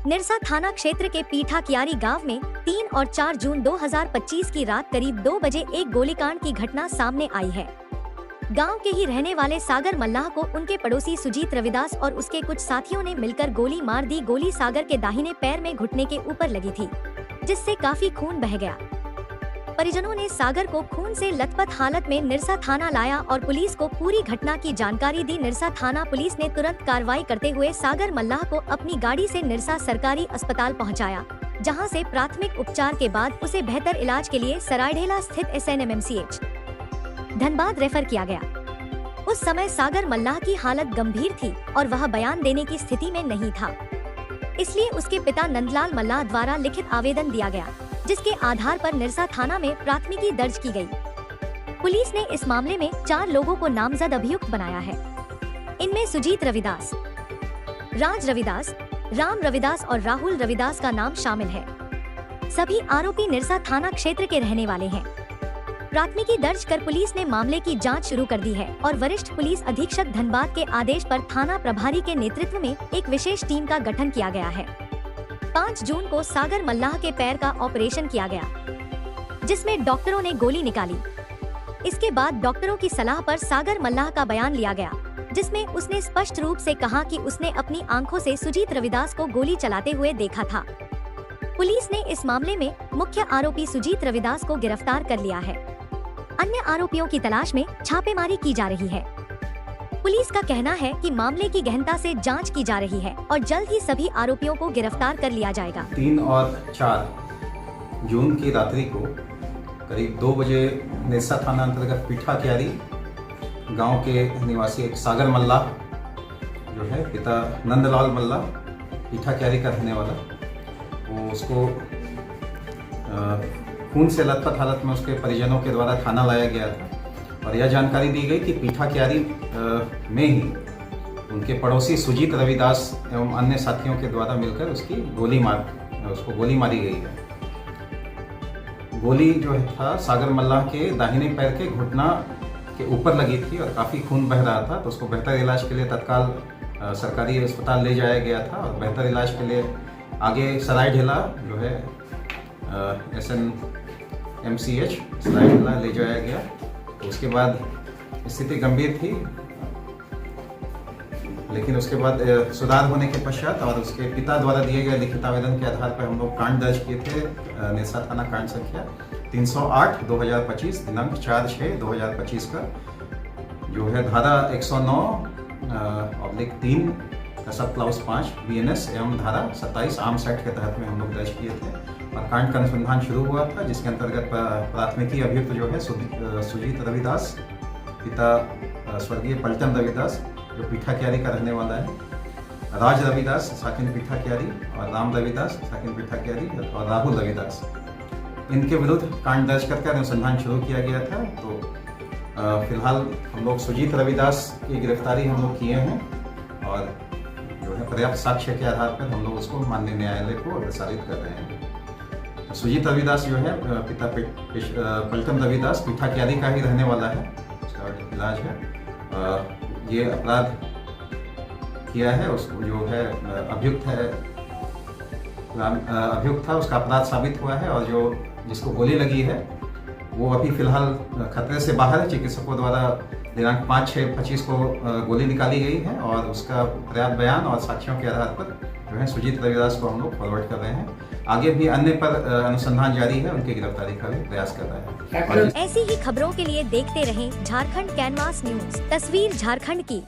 निरसा थाना क्षेत्र के पीठा कियारी गांव में 3 और 4 जून 2025 की रात करीब 2 बजे एक गोलीकांड की घटना सामने आई है। गांव के ही रहने वाले सागर मल्लाह को उनके पड़ोसी सुजीत रविदास और उसके कुछ साथियों ने मिलकर गोली मार दी। गोली सागर के दाहिने पैर में घुटने के ऊपर लगी थी, जिससे काफी खून बह गया। परिजनों ने सागर को खून से लथपथ हालत में निरसा थाना लाया और पुलिस को पूरी घटना की जानकारी दी। निरसा थाना पुलिस ने तुरंत कार्रवाई करते हुए सागर मल्लाह को अपनी गाड़ी से निरसा सरकारी अस्पताल पहुंचाया, जहां से प्राथमिक उपचार के बाद उसे बेहतर इलाज के लिए सरायढेला स्थित SNMMCH धनबाद रेफर किया गया। उस समय सागर मल्लाह की हालत गंभीर थी और वह बयान देने की स्थिति में नहीं था, इसलिए उसके पिता नंदलाल मल्लाह द्वारा लिखित आवेदन दिया गया, जिसके आधार पर निरसा थाना में प्राथमिकी दर्ज की गई। पुलिस ने इस मामले में 4 लोगों को नामजद अभियुक्त बनाया है। इनमें सुजीत रविदास, राज रविदास, राम रविदास और राहुल रविदास का नाम शामिल है। सभी आरोपी निरसा थाना क्षेत्र के रहने वाले हैं। प्राथमिकी दर्ज कर पुलिस ने मामले की जांच शुरू कर दी है और वरिष्ठ पुलिस अधीक्षक धनबाद के आदेश पर थाना प्रभारी के नेतृत्व में एक विशेष टीम का गठन किया गया है। 5 जून को सागर मल्लाह के पैर का ऑपरेशन किया गया, जिसमें डॉक्टरों ने गोली निकाली। इसके बाद डॉक्टरों की सलाह पर सागर मल्लाह का बयान लिया गया, जिसमें उसने स्पष्ट रूप से कहा कि उसने अपनी आंखों से सुजीत रविदास को गोली चलाते हुए देखा था। पुलिस ने इस मामले में मुख्य आरोपी सुजीत रविदास को गिरफ्तार कर लिया है। अन्य आरोपियों की तलाश में छापेमारी की जा रही है। पुलिस का कहना है कि मामले की गहनता से जांच की जा रही है और जल्द ही सभी आरोपियों को गिरफ्तार कर लिया जाएगा। 3 और 4 जून की रात्रि को करीब 2 बजे निरसा थाना अंतर्गत पीठा कियारी गांव के निवासी एक सागर मल्लाह जो है, पिता नंदलाल मल्लाह, पीठा कियारी का रहने वाला, वो उसको खून से लथपथ हालत में उसके परिजनों के द्वारा थाना लाया गया था और यह जानकारी दी गई कि पीठा कियारी में ही उनके पड़ोसी सुजीत रविदास एवं अन्य साथियों के द्वारा मिलकर उसको गोली मारी गई है। गोली जो था सागर मल्लाह के दाहिने पैर के घुटना के ऊपर लगी थी और काफ़ी खून बह रहा था, तो उसको बेहतर इलाज के लिए तत्काल सरकारी अस्पताल ले जाया गया था और बेहतर इलाज के लिए आगे सरायढेला जो है SNMCH सरायढेला ले जाया गया। तो उसके बाद स्थिति गंभीर थी, लेकिन उसके बाद सुधार होने के पश्चात और उसके पिता द्वारा दिए गए लिखित आवेदन के आधार पर हम लोग कांड दर्ज किए थे। निरसा थाना कांड संख्या 308/2025 दिनांक 4/6/2025 का जो है धारा 109/3 सब क्लाउस 5 BNS एवं धारा 27 आर्म्स एक्ट के तहत में हम लोग दर्ज किए थे और कांड का अनुसंधान शुरू हुआ था, जिसके अंतर्गत प्राथमिकी अभियुक्त जो है सुजीत रविदास, पिता स्वर्गीय पलटन रविदास जो पीठा कियारी का रहने वाला है, राज रविदास साकिन पीठा कियारी और राम रविदास साकिन पीठा कियारी और राहुल रविदास, इनके विरुद्ध कांड दर्ज करके अनुसंधान शुरू किया गया था। तो फिलहाल हम लोग सुजीत रविदास की गिरफ्तारी हम लोग किए हैं और जो है पर्याप्त साक्ष्य के आधार पर हम लोग उसको माननीय न्यायालय को अग्रसारित कर रहे हैं। सुजीत रविदास जो है पिता पलटन रविदास पीठा कियारी का ही रहने वाला है, उसका इलाज है। ये अपराध किया है, उसको जो है अभियुक्त था, उसका अपराध साबित हुआ है और जो जिसको गोली लगी है वो अभी फिलहाल खतरे से बाहर है। चिकित्सकों द्वारा दिनांक 5/6/25 को गोली निकाली गई है और उसका पर्याप्त बयान और साक्ष्यों के आधार पर जो है सुजीत रविदास को हम लोग फॉरवर्ड कर रहे हैं। आगे भी अन्य पर अनुसंधान जारी है, उनकी गिरफ्तारी का भी प्रयास कर रहे हैं। ऐसी ही खबरों के लिए देखते रहें झारखंड कैनवास न्यूज, तस्वीर झारखंड की।